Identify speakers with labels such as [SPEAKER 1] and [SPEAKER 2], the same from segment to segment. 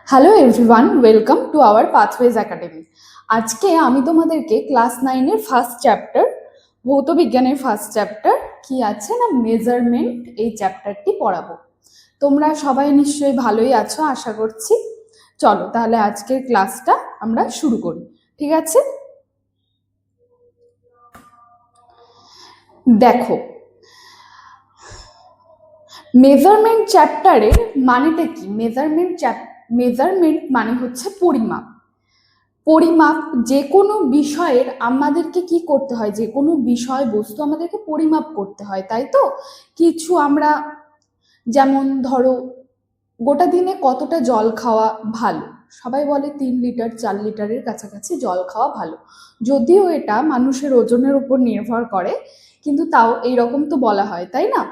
[SPEAKER 1] Hello everyone, welcome to our pathways academy. আজকে আমি তোমাদেরকে ক্লাস 9-এর ফার্স্ট চ্যাপ্টার, ভৌত বিজ্ঞানের ফার্স্ট চ্যাপ্টার কি আছে না মেজারমেন্ট, এই চ্যাপ্টারটি পড়াবো। তোমরা সবাই নিশ্চয়ই ভালোই আছো আশা করছি। চলো তাহলে আজকের ক্লাসটা আমরা শুরু করি, ঠিক আছে? দেখো, মেজারমেন্ট চ্যাপ্টারের মানেটা কি? মেজারমেন্ট মানে হচ্ছে পরিমাপ। পরিমাপ যে কোনো বিষয়ের আমাদেরকে কি করতে হয়, যে কোনো বিষয়বস্তু আমাদেরকে পরিমাপ করতে হয়, তাই তো? কিছু আমরা, যেমন ধরো গোটা দিনে কতটা জল খাওয়া ভালো, সবাই বলে 3 লিটার 4 লিটারের কাছাকাছি জল খাওয়া ভালো। যদিও এটা মানুষের ওজনের উপর নির্ভর করে, কিন্তু তাও এইরকম তো বলা হয়, তাই না?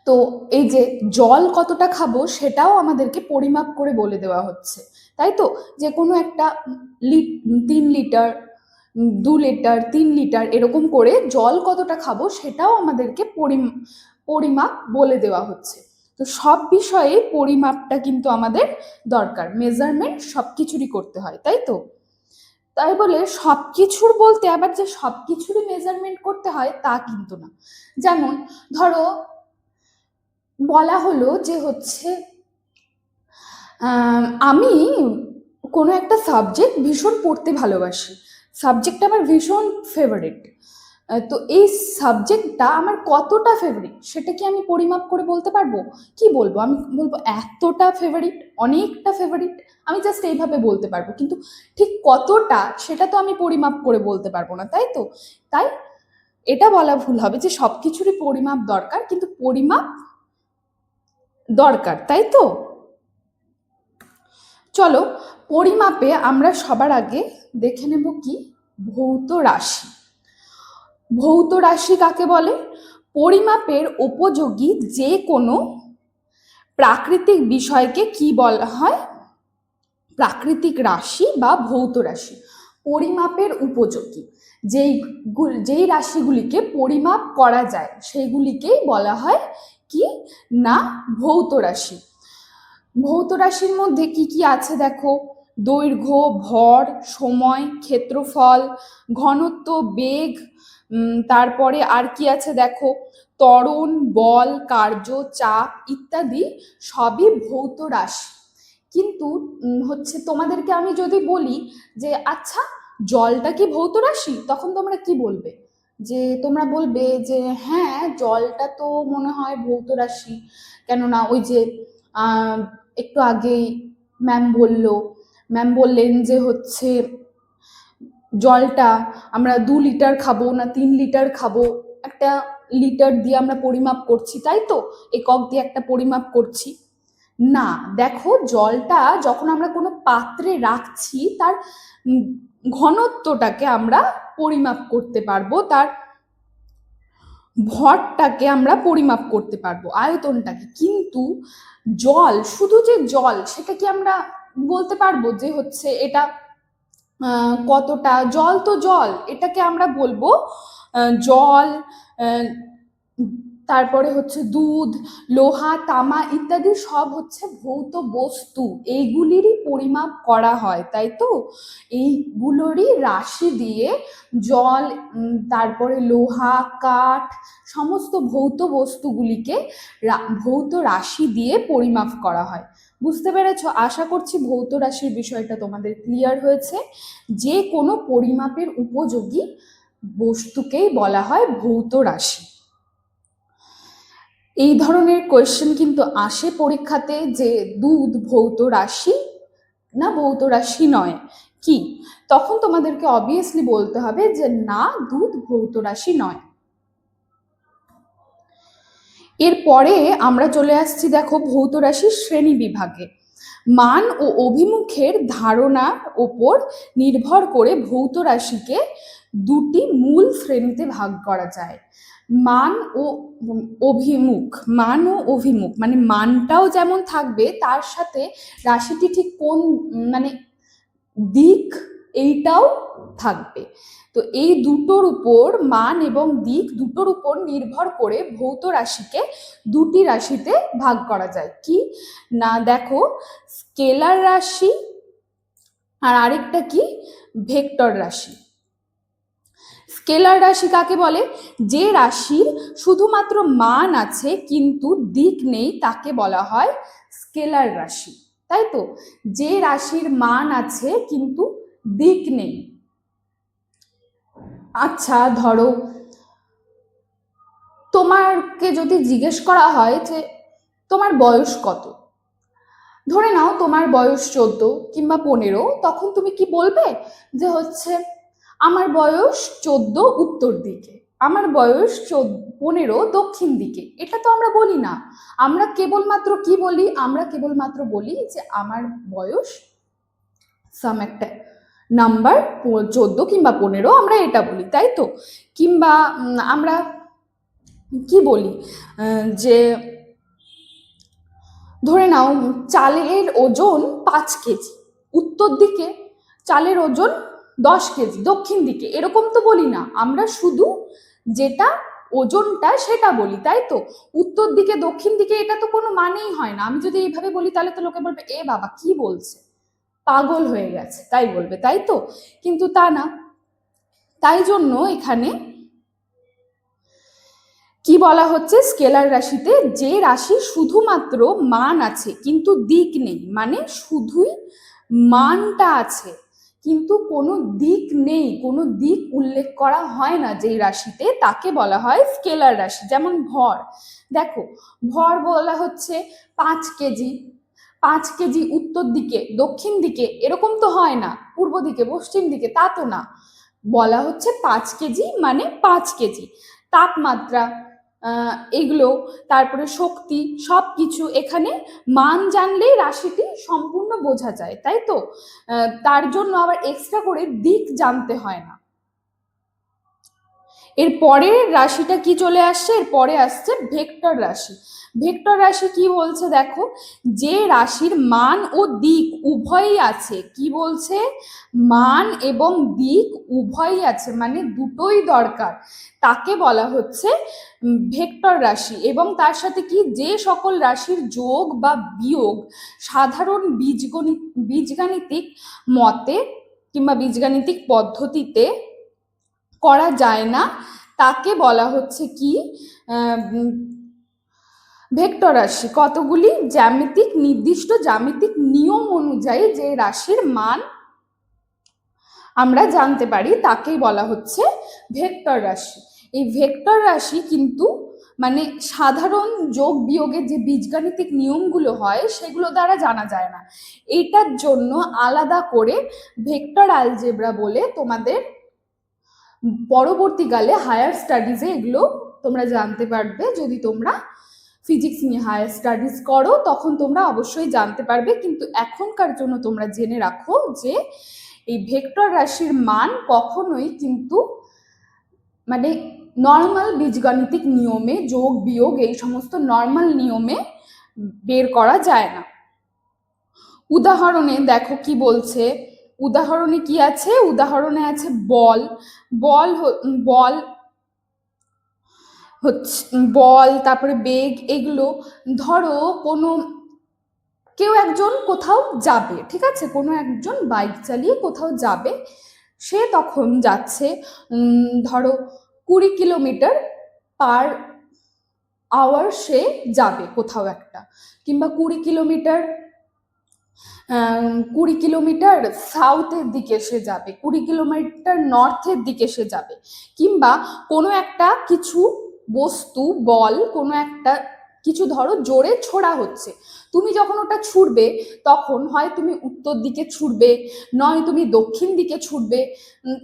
[SPEAKER 1] তো এই যে জল কতটা খাবো সেটাও আমাদেরকে পরিমাপ করে বলে দেওয়া হচ্ছে, তাই তো? যে কোনো একটা 3 লিটার 2 লিটার 3 লিটার এরকম করে জল কতটা খাবো সেটাও আমাদেরকে পরিমাপ বলে দেওয়া হচ্ছে। তো সব বিষয়ে পরিমাপটা কিন্তু আমাদের দরকার, মেজারমেন্ট সব কিছুরই করতে হয়, তাই তো? তাই বলে সবকিছুর বলতে আবার যে সবকিছুরই মেজারমেন্ট করতে হয় তা কিন্তু না। যেমন ধরো বলা হলো যে হচ্ছে আমি কোনো একটা সাবজেক্ট ভীষণ পড়তে ভালোবাসি, সাবজেক্টটা আমার ভীষণ ফেভারিট। তো এই সাবজেক্টটা আমার কতটা ফেভারিট সেটা কি আমি পরিমাপ করে বলতে পারবো? কি বলবো? আমি বলবো এতটা ফেভারিট, অনেকটা ফেভারিট, আমি জাস্ট এইভাবে বলতে পারবো, কিন্তু ঠিক কতটা সেটা তো আমি পরিমাপ করে বলতে পারবো না, তাই তো? তাই এটা বলা ভুল হবে যে সব কিছুরই পরিমাপ দরকার, কিন্তু পরিমাপ দরকার, তাই তো? চলো, পরিমাপে আমরা সবার আগে দেখে নেব কি ভৌত রাশি। ভৌত রাশি কাকে বলে? পরিমাপের উপযোগী যে কোনো প্রাকৃতিক বিষয়কে কি বলা হয়? প্রাকৃতিক রাশি বা ভৌত রাশি। পরিমাপের উপযোগী যেই রাশিগুলিকে পরিমাপ করা যায় সেইগুলিকেই বলা হয় কি না ভৌত রাশি। ভৌত রাশির মধ্যে কি কি আছে দেখো, দৈর্ঘ্য, ভর, সময়, ক্ষেত্রফল, ঘনত্ব, বেগ, তারপরে আর কি আছে দেখো, ত্বরণ, বল, কার্য, চাপ ইত্যাদি সবই ভৌত রাশি। কিন্তু হচ্ছে তোমাদেরকে আমি যদি বলি যে আচ্ছা জলটা কি ভৌত রাশি, তখন তোমরা কি বলবে? যে তোমরা বলবে যে হ্যাঁ জলটা তো মনে হয় ভৌত রাশি, কেননা ওই যে একটু আগেই ম্যাম বললেন যে হচ্ছে জলটা আমরা 2 লিটার খাবো না 3 লিটার খাবো, একটা লিটার দিয়ে আমরা পরিমাপ করছি, তাই তো? একক দিয়ে একটা পরিমাপ করছি। না, দেখো জলটা যখন আমরা কোনো পাত্রে রাখছি তার ঘনত্বটাকে আমরা পরিমাপ করতে পারবো, তার ভরটাকে আমরা পরিমাপ করতে পারবো, আয়তনটাকে। কিন্তু জল, শুধু যে জল সেটা কি আমরা বলতে পারবো যে হচ্ছে এটা কতটা? জল তো জল, এটাকে আমরা বলবো জল, তারপরে হচ্ছে দুধ, লোহা, তামা ইত্যাদি সব হচ্ছে ভৌত বস্তু, এইগুলিরই পরিমাপ করা হয়, তাই তো? এইগুলোরই রাশি দিয়ে জল, তারপরে লোহা, কাঠ, সমস্ত ভৌত বস্তুগুলিকে ভৌত রাশি দিয়ে পরিমাপ করা হয়। বুঝতে পেরেছো? আশা করছি ভৌত রাশির বিষয়টা তোমাদের ক্লিয়ার হয়েছে। যে কোনো পরিমাপের উপযোগী বস্তুকেই বলা হয় ভৌত রাশি। এই ধরনের কোয়েশ্চেন কিন্তু আসে পরীক্ষাতে যে দুধ ভৌত রাশি না ভৌত রাশি নয় কি? তখন তোমাদেরকে অবভিয়াসলি বলতে হবে যে না, দুধ ভৌত রাশি নয়। এরপরে আমরা চলে আসছি দেখো ভৌত রাশির শ্রেণী বিভাগে। মান ও অভিমুখের ধারণার ওপর নির্ভর করে ভৌত রাশিকে দুটি মূল শ্রেণীতে ভাগ করা যায়। মান ও অভিমুখ। মান ও অভিমুখ মানে মানটাও যেমন থাকবে, তার সাথে রাশিটি ঠিক কোন মানে দিক এইটাও থাকবে। তো এই দুটোর উপর, মান এবং দিক দুটোর উপর নির্ভর করে ভৌত রাশিকে দুটি রাশিতে ভাগ করা যায়। কি না, দেখো, স্কেলার রাশি আর আরেকটা কি, ভেক্টর রাশি। স্কেলার রাশি কাকে বলে? যে রাশির শুধুমাত্র মান আছে কিন্তু দিক নেই তাকে বলা হয় স্কেলার রাশি, তাই তো? যে রাশির মান আছে কিন্তু দিক নেই। আচ্ছা, ধরো তোমাকে যদি জিজ্ঞেস করা হয় যে তোমার বয়স কত, ধরে নাও তোমার বয়স 14 কিংবা 15, তখন তুমি কি বলবে? যে হচ্ছে আমার বয়স 14 উত্তর দিকে, আমার বয়স 15 দক্ষিণ দিকে। এটা তো আমরা বলি না। আমরা কেবলমাত্র কি বলি? আমরা কেবলমাত্র বলি যে আমার বয়স সাম একটা নাম্বার 14 কিংবা 15, আমরা এটা বলি, তাই তো? কিংবা আমরা কি বলি যে ধরে নাও চালের ওজন 5 কেজি, উত্তর দিকে চালের ওজন 10 কেজি দক্ষিণ দিকে, এরকম তো বলি না। আমরা শুধু যেটা ওজনটা সেটা বলি, তাই তো? উত্তর দিকে দক্ষিণ দিকে এটা তো কোনো মানেই হয় না। আমি যদি এইভাবে বলি তাহলে তো লোকে বলবে এ বাবা কি বলছে, পাগল হয়ে গেছে, তাই বলবে, তাই তো? কিন্তু তা না। তাই জন্য এখানে কি বলা হচ্ছে, স্কেলার রাশিতে যে রাশি শুধুমাত্র মান আছে কিন্তু দিক নেই, মানে শুধুই মানটা আছে কিন্তু কোনো দিক নেই, কোনো দিক উল্লেখ করা হয় না যেই রাশিতে, তাকে বলা হয় স্কেলার রাশি। যেমন ভর, দেখো ভর বলা হচ্ছে 5 কেজি, 5 কেজি উত্তর দিকে দক্ষিণ দিকে এরকম তো হয় না, পূর্ব দিকে পশ্চিম দিকে, তা তো না। বলা হচ্ছে 5 কেজি মানে 5 কেজি। তাপমাত্রা, এগুলো, তারপরে শক্তি, সব কিছু এখানে মান জানলেই রাশিটি সম্পূর্ণ বোঝা যায়, তাই তো? তার জন্য আবার এক্সট্রা করে দিক জানতে হয় না। এর পরের রাশিটা কি চলে আসছে? এর পরে আসছে ভেক্টর রাশি। ভেক্টর রাশি কি বলছে দেখো, যে রাশির মান ও দিক উভয়ই আছে। কি বলছে? মান এবং দিক উভয়ই আছে, মানে দুটোই দরকার, তাকে বলা হচ্ছে ভেক্টর রাশি। এবং তার সাথে কি, যে সকল রাশির যোগ বা বিয়োগ সাধারণ বীজগাণিতিক মতে কিংবা বীজগাণিতিক পদ্ধতিতে করা যায় না তাকে বলা হচ্ছে কি, ভেক্টর রাশি। কতগুলি নির্দিষ্ট জ্যামিতিক নিয়ম অনুযায়ী যে রাশির মান আমরা জানতে পারি তাকেই বলা হচ্ছে ভেক্টর রাশি। এই ভেক্টর রাশি কিন্তু মানে সাধারণ যোগ বিয়োগের যে বীজগাণিতিক নিয়মগুলো হয় সেগুলো দ্বারা জানা যায় না। এইটার জন্য আলাদা করে ভেক্টর অ্যালজেব্রা বলে তোমাদের পরবর্তীকালে হায়ার স্টাডিজে এগুলো তোমরা জানতে পারবে। যদি তোমরা ফিজিক্স নিয়ে হায়ার স্টাডিজ করো তখন তোমরা অবশ্যই জানতে পারবে, কিন্তু এখনকার জন্য তোমরা জেনে রাখো যে এই ভেক্টর রাশির মান কখনোই কিন্তু মানে নর্মাল বীজগাণিতিক নিয়মে, যোগ বিয়োগ এই সমস্ত নর্মাল নিয়মে বের করা যায় না। উদাহরণে দেখো কি বলছে, উদাহরণে কি আছে? উদাহরণে আছে বল। বল বল হচ্ছে বল, তারপরে বেগ, এগুলো ধরো কোনো কেউ একজন কোথাও যাবে, ঠিক আছে, কোনো একজন বাইক চালিয়ে কোথাও যাবে, সে তখন যাচ্ছে ধরো 20 কিলোমিটার পার আওয়ার সে যাবে কোথাও একটা, কিংবা 20 কিলোমিটার সাউথের দিকে সে যাবে, 20 কিলোমিটার নর্থের দিকে সে যাবে, কিংবা কোনো একটা কিছু বস্তু, বল, কোনো একটা কিছু ধরো জোরে ছোড়া হচ্ছে, তুমি যখন ওটা ছুড়বে তখন হয় তুমি উত্তর দিকে ছুড়বে, নয় তুমি দক্ষিণ দিকে ছুড়বে,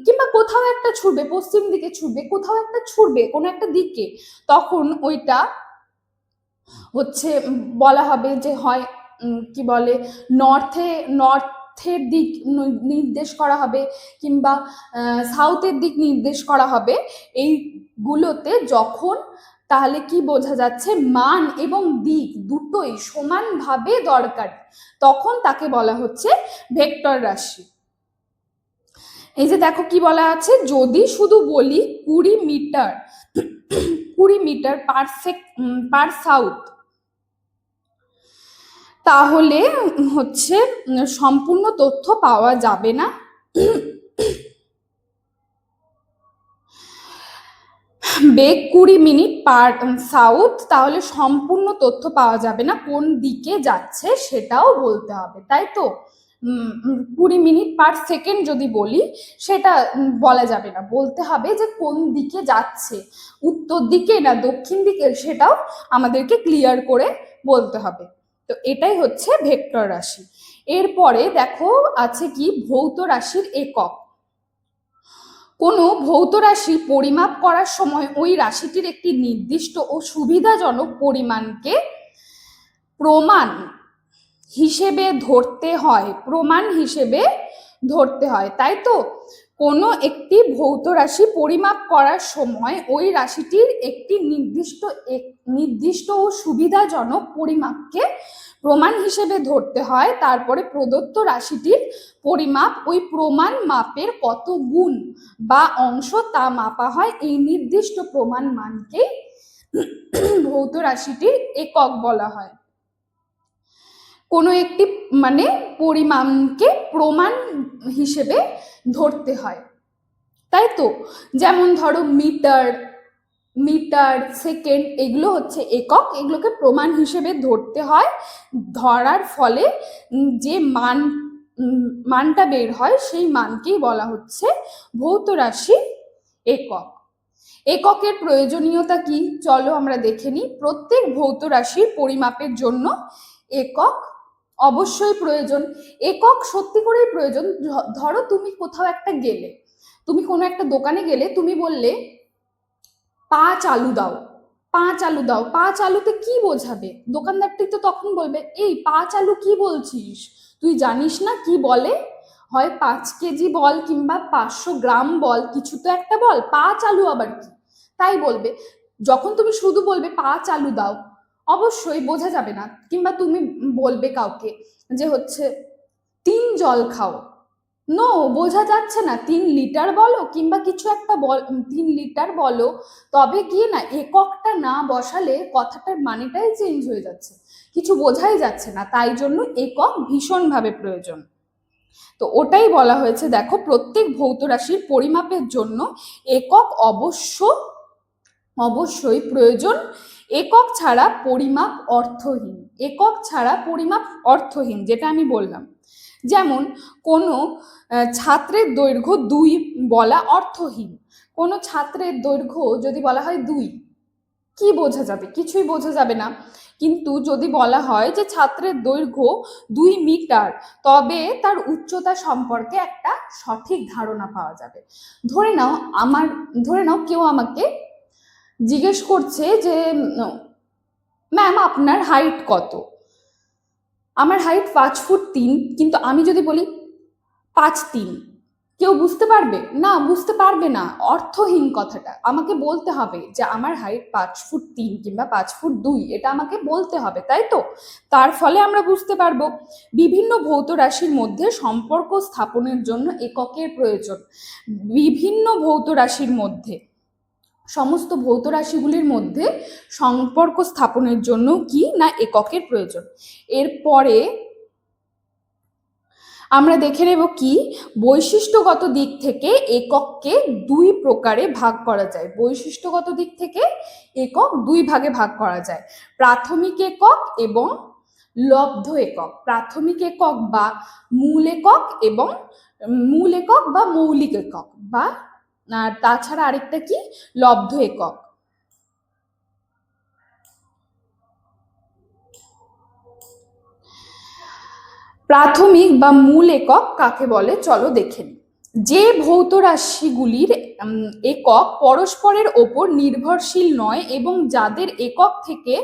[SPEAKER 1] কিংবা কোথাও একটা ছুড়বে, পশ্চিম দিকে ছুড়বে, কোথাও একটা ছুড়বে কোনো একটা দিকে, তখন ওইটা হচ্ছে বলা হবে যে হয় কি বলে নর্থের দিক নির্দেশ করা হবে কিংবা সাউথের দিক নির্দেশ করা হবে। এইগুলোতে যখন তাহলে কি বোঝা যাচ্ছে, মান এবং দিক দুটোই সমানভাবে দরকার, তখন তাকে বলা হচ্ছে ভেক্টর রাশি। এই যে দেখো কি বলা আছে, যদি শুধু বলি 20 মিটার 20 মিটার পার সাউথ, তাহলে হচ্ছে সম্পূর্ণ তথ্য পাওয়া যাবে না। বেগ 20 মিনিট পার সাউথ, তাহলে সম্পূর্ণ তথ্য পাওয়া যাবে না, কোন দিকে যাচ্ছে সেটাও বলতে হবে, তাই তো। 20 মিনিট পার সেকেন্ড যদি বলি সেটা বলা যাবে না, বলতে হবে যে কোন দিকে যাচ্ছে, উত্তর দিকে না দক্ষিণ দিকে, সেটাও আমাদেরকে ক্লিয়ার করে বলতে হবে। তো এটাই হচ্ছে ভেক্টর রাশি। এরপরে দেখো আছে কি ভৌত রাশির একক। কোনো ভৌত রাশি পরিমাপ করার সময় ওই রাশিটির একটি নির্দিষ্ট ও সুবিধাজনক পরিমাণকে প্রমাণ হিসেবে ধরতে হয়, প্রমাণ হিসেবে ধরতে হয়, তাই তো। কোনো একটি ভৌত রাশি পরিমাপ করার সময় ওই রাশিটির একটি নির্দিষ্ট ও সুবিধাজনক পরিমাপকে প্রমাণ হিসেবে ধরতে হয়। তারপরে প্রদত্ত রাশিটির পরিমাপ ওই প্রমাণ মাপের কত গুণ বা অংশ তা মাপা হয়, এই নির্দিষ্ট প্রমাণ মানকেই ভৌত রাশিটির একক বলা হয়। কোনো একটি মানে পরিমাণকে প্রমাণ হিসেবে ধরতে হয়, তাই তো। যেমন ধরো মিটার সেকেন্ড, এগুলো হচ্ছে একক, এগুলোকে প্রমাণ হিসেবে ধরতে হয়। ধরার ফলে যে মানটা বের হয় সেই মানকেই বলা হচ্ছে ভৌত রাশি একক। এককের প্রয়োজনীয়তা কি, চলো আমরা দেখে নিই। প্রত্যেক ভৌত রাশির পরিমাপের জন্য একক অবশ্যই প্রয়োজন। একক সত্যি করেই প্রয়োজন। ধরো তুমি কোথাও একটা গেলে, তুমি কোনো একটা দোকানে গেলে, তুমি বললে 5 আলু দাও, 5 আলু দাও, 5 আলুতে কি বোঝাবে? দোকানদারটি তো তখন বলবে, এই 5 আলু কি বলছিস, তুই জানিস না কি বলে? হয় 5 কেজি বল কিংবা 500 গ্রাম বল, কিছু তো একটা বল, 5 আলু আবার কি? তাই বলবে। যখন তুমি শুধু বলবে 5 আলু দাও, অবশ্যই বোঝা যাবে না। কিংবা তুমি বলবে কাউকে যে হচ্ছে 3 জল খাও, নো, বোঝা যাচ্ছে না। 3 লিটার বলো কিংবা কিছু একটা 3 লিটার বলো, তবে গিয়ে না এককটা না বসালে কথাটার মানেটাই চেঞ্জ হয়ে যাচ্ছে, কিছু বোঝাই যাচ্ছে না। তাই জন্য একক ভীষণভাবে প্রয়োজন। তো ওটাই বলা হয়েছে, দেখো প্রত্যেক ভৌত রাশির পরিমাপের জন্য একক অবশ্যই প্রয়োজন। একক ছাড়া পরিমাপ অর্থহীন, একক ছাড়া পরিমাপ অর্থহীন, যেটা আমি বললাম। যেমন কোনো ছাত্রের দৈর্ঘ্য 2 বলা অর্থহীন। কোনো ছাত্রের দৈর্ঘ্য যদি বলা হয় 2, কি বোঝা যাবে? কিছুই বোঝা যাবে না। কিন্তু যদি বলা হয় যে ছাত্রের দৈর্ঘ্য 2 মিটার, তবে তার উচ্চতা সম্পর্কে একটা সঠিক ধারণা পাওয়া যাবে। ধরে নাও কেউ আমাকে জিজ্ঞেস করছে যে ম্যাম আপনার হাইট কত? আমার হাইট 5 ফুট 3, কিন্তু আমি যদি বলি 5'3", কেউ বুঝতে পারবে না? বুঝতে পারবে না, অর্থহীন কথাটা। আমাকে বলতে হবে যে আমার হাইট 5 ফুট 3 কিংবা 5 ফুট 2, এটা আমাকে বলতে হবে, তাই তো। তার ফলে আমরা বুঝতে পারবো। বিভিন্ন ভৌত রাশির মধ্যে সম্পর্ক স্থাপনের জন্য এককের প্রয়োজন। বিভিন্ন ভৌত রাশির মধ্যে, সমস্ত ভৌত রাশিগুলির মধ্যে সম্পর্ক স্থাপনের জন্য কি না এককের প্রয়োজন। এরপরে আমরা দেখে নেব কি বৈশিষ্ট্যগত দিক থেকে একককে 2 প্রকারে ভাগ করা যায়। বৈশিষ্ট্যগত দিক থেকে একক 2 ভাগে ভাগ করা যায়, প্রাথমিক একক এবং লব্ধ একক। প্রাথমিক একক বা মূল একক এবং মূল একক বা মৌলিক একক, বা তাছাড়া আরেকটা কি লব্ধ একক। প্রাথমিক বা মূল একক কাকে বলে চলো দেখে নিই। যে ভৌত রাশিগুলির একক পরস্পরের ওপর নির্ভরশীল নয় এবং যাদের একক থেকে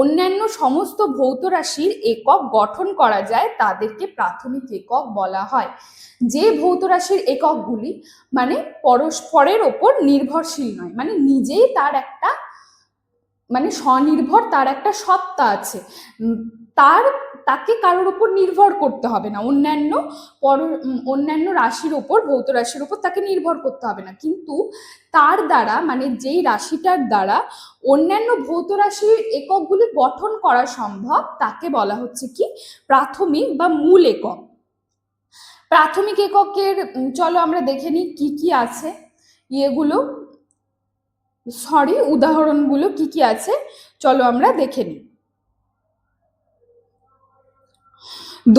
[SPEAKER 1] অন্যান্য সমস্ত ভৌত রাশির একক গঠন করা যায়, তাদেরকে প্রাথমিক একক বলা হয়। যে ভৌত রাশির এককগুলি মানে পরস্পরের ওপর নির্ভরশীল নয়, মানে নিজেই তার একটা মানে স্বনির্ভর, তার একটা সত্তা আছে, তাকে কারোর উপর নির্ভর করতে হবে না, অন্যান্য রাশির ওপর, ভৌত রাশির ওপর তাকে নির্ভর করতে হবে না, কিন্তু তার দ্বারা মানে যেই রাশিটার দ্বারা অন্যান্য ভৌত রাশির এককগুলি গঠন করা সম্ভব তাকে বলা হচ্ছে কি প্রাথমিক বা মূল একক। প্রাথমিক এককের চলো আমরা দেখে নিই কি কি আছে, উদাহরণগুলো কি কি আছে চলো আমরা দেখে নিই।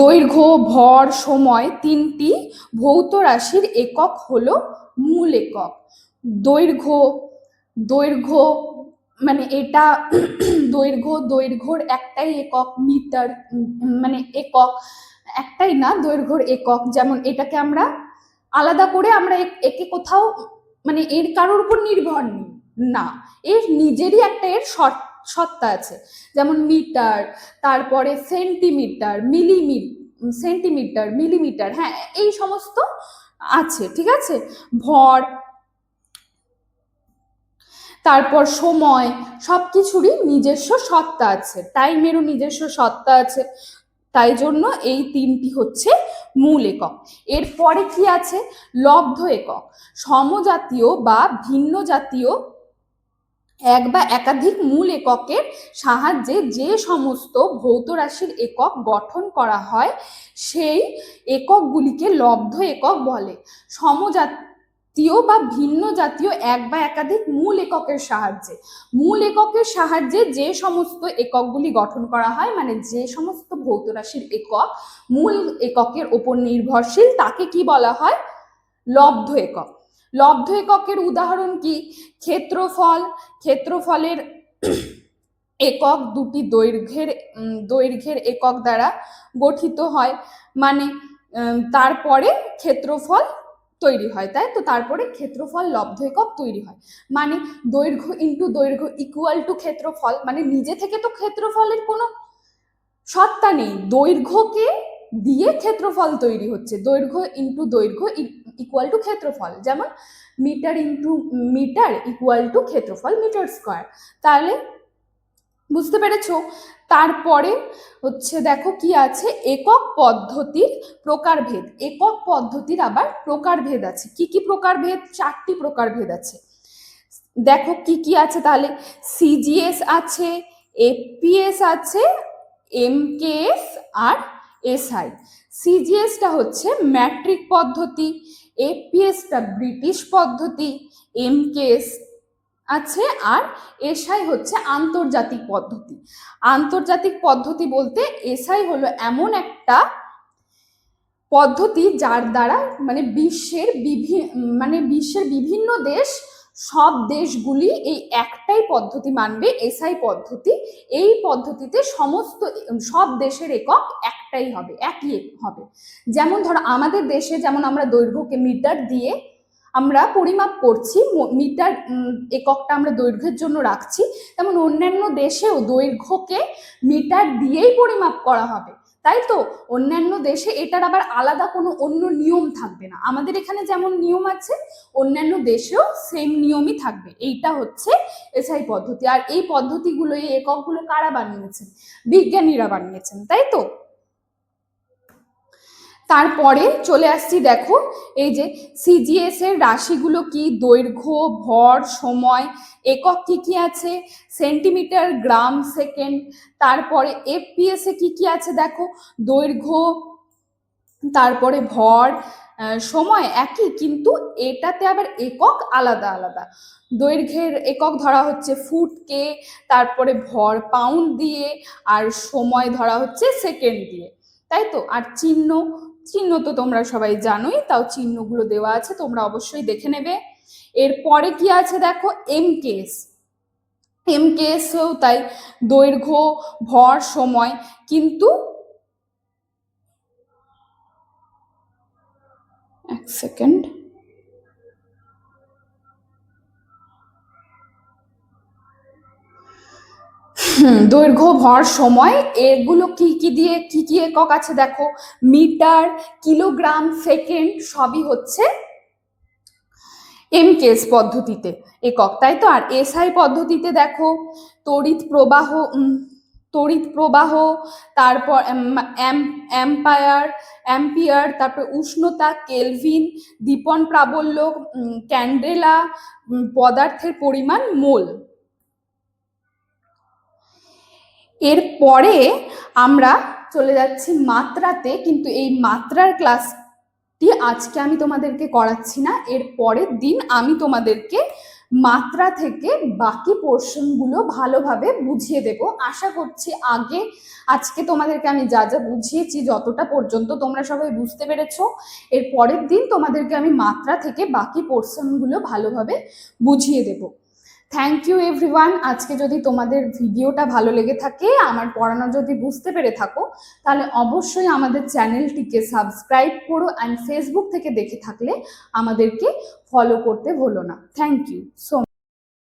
[SPEAKER 1] দৈর্ঘ্য, ভর, সময় তিনটি ভৌত রাশির একক হলো মূল একক। দৈর্ঘ্য মানে এটা দৈর্ঘ্যর একটাই একক মিটার, মানে একক একটাই না, দৈর্ঘ্যর একক, যেমন এটাকে আমরা আলাদা করে আমরা একে কোথাও মানে এর কারোর উপর নির্ভর নেই না, এর নিজেরই একটা এর সত্তা আছে, যেমন মিটার, তারপরে মিলিমিটার, হ্যাঁ এই সমস্ত আছে, ঠিক আছে। ভর, তারপর সময়, সবকিছুরই নিজস্ব সত্তা আছে, টাইমেরও নিজস্ব সত্তা আছে, তাই জন্য এই তিনটি হচ্ছে মূল একক। এরপরে কি আছে, লব্ধ একক, সমজাতীয় বা ভিন্ন জাতীয় এক বা একাধিক মূল এককের সাহায্যে যে সমস্ত ভৌত রাশির একক গঠন করা হয় সেই এককগুলিকে লব্ধ একক বলে। সমজাতীয় বা ভিন্ন জাতীয় এক বা একাধিক মূল এককের সাহায্যে যে সমস্ত এককগুলি গঠন করা হয়, মানে যে সমস্ত ভৌত রাশির একক মূল এককের ওপর নির্ভরশীল তাকে কি বলা হয়, লব্ধ একক। লব্ধ এককের উদাহরণ কি, ক্ষেত্রফলের একক দুটি দৈর্ঘ্যের একক দ্বারা গঠিত হয়, মানে তারপরে ক্ষেত্রফল তৈরি হয়, তাই তো, তারপরে ক্ষেত্রফল লব্ধ একক তৈরি হয়, মানে দৈর্ঘ্য ইন্টু দৈর্ঘ্য ইকুয়াল টু ক্ষেত্রফল, মানে নিজে থেকে তো ক্ষেত্রফলের কোনো সত্তা নেই, দৈর্ঘ্যকে দিয়ে ক্ষেত্রফল তৈরি হচ্ছে, দৈর্ঘ্য ইন্টু দৈর্ঘ্য ইকুয়াল টু ক্ষেত্রফল, যেমন meter into meter equal to ক্ষেত্রফল মিটার স্কোয়ার, তাহলে বুঝতে পেরেছো। তারপরে হচ্ছে দেখো কি আছে, একক পদ্ধতির প্রকারভেদ। একক পদ্ধতির আবার প্রকারভেদ আছে, কি কি প্রকারভেদ, 4টি প্রকারভেদ আছে, দেখো কি কি আছে তাহলে, সিজিএস আছে, এপিএস আছে, এমকেএস আর এসআই। সিজিএসটা হচ্ছে ম্যাট্রিক পদ্ধতি, এপিএসটা ব্রিটিশ পদ্ধতি, এমকেএস আছে, আর এসআই হচ্ছে আন্তর্জাতিক পদ্ধতি। আন্তর্জাতিক পদ্ধতি বলতে এসআই হলো এমন একটা পদ্ধতি যার দ্বারা মানে বিশ্বের বিভিন্ন দেশ, সব দেশগুলি এই একটাই পদ্ধতি মানবে, এসআই পদ্ধতি। এই পদ্ধতিতে সব দেশের একক একটাই হবে, একই হবে। যেমন ধরো আমাদের দেশে যেমন আমরা দৈর্ঘ্যকে মিটার দিয়ে আমরা পরিমাপ করছি, মিটার এককটা আমরা দৈর্ঘ্যের জন্য রাখছি, তেমন অন্যান্য দেশেও দৈর্ঘ্যকে মিটার দিয়েই পরিমাপ করা হবে, তাই তো। অন্যান্য দেশে এটার আবার আলাদা কোনো অন্য নিয়ম থাকবে না, আমাদের এখানে যেমন নিয়ম আছে অন্যান্য দেশেও সেম নিয়মই থাকবে, এইটা হচ্ছে এসআই পদ্ধতি। আর এই পদ্ধতিগুলো, এই এককগুলো কারা বানিয়েছেন, বিজ্ঞানীরা বানিয়েছেন, তাই তো। তারপরে চলে আসছি, দেখো এই যে সিজিএস এর রাশিগুলো কি, দৈর্ঘ্য, ভর, সময়, একক কি কি আছে, সেন্টিমিটার, গ্রাম, সেকেন্ড। তারপরে এফপিএস এ কি কি আছে, দেখো দৈর্ঘ্য, তারপরে ভর, সময় একই, কিন্তু এটাতে আবার একক আলাদা আলাদা। দৈর্ঘ্যের একক ধরা হচ্ছে ফুটকে, তারপরে ভর পাউন্ড দিয়ে, আর সময় ধরা হচ্ছে সেকেন্ড দিয়ে, তাই তো। আর চিহ্ন তো তোমরা সবাই জানোই, তাও চিহ্নগুলো দেওয়া আছে, তোমরা অবশ্যই দেখে নেবে। এরপরে কি আছে দেখো, এমকেএসও তাই, দৈর্ঘ্য, ভর, সময়, কিন্তু এক সেকেন্ড, দৈর্ঘ্য, ভর, সময়, এগুলো কি কি দিয়ে কি কি একক আছে দেখো, মিটার, কিলোগ্রাম, সেকেন্ড, সবই হচ্ছে এমকেএস পদ্ধতিতে একক, তাই তো। আর এসআই পদ্ধতিতে দেখো তড়িৎ প্রবাহ, তড়িৎ প্রবাহ, তারপর অ্যাম্পিয়ার, তারপর উষ্ণতা কেলভিন, দীপন প্রাবল্য, ক্যান্ডেলা, পদার্থের পরিমাণ মোল। এরপরে আমরা চলে যাচ্ছি মাত্রাতে, কিন্তু এই মাত্রার ক্লাসটি আজকে আমি তোমাদেরকে করাচ্ছি না, এর পরের দিন আমি তোমাদেরকে মাত্রা থেকে বাকি পোর্শনগুলো ভালোভাবে বুঝিয়ে দেব। আশা করছি আজকে তোমাদেরকে আমি যা যা বুঝিয়েছি যতটা পর্যন্ত তোমরা সবাই বুঝতে পেরেছো। এর পরের দিন তোমাদেরকে আমি মাত্রা থেকে বাকি পোর্শনগুলো ভালোভাবে বুঝিয়ে দেব। Thank you everyone. আজকে যদি তোমাদের ভিডিওটা ভালো লেগে থাকে, আমার পড়ানো যদি বুঝতে পেরে থাকো, তাহলে অবশ্যই আমাদের চ্যানেলটিকে সাবস্ক্রাইব করো, অ্যান্ড ফেসবুক থেকে দেখে থাকলে আমাদেরকে ফলো করতে ভুলো না। Thank you so much.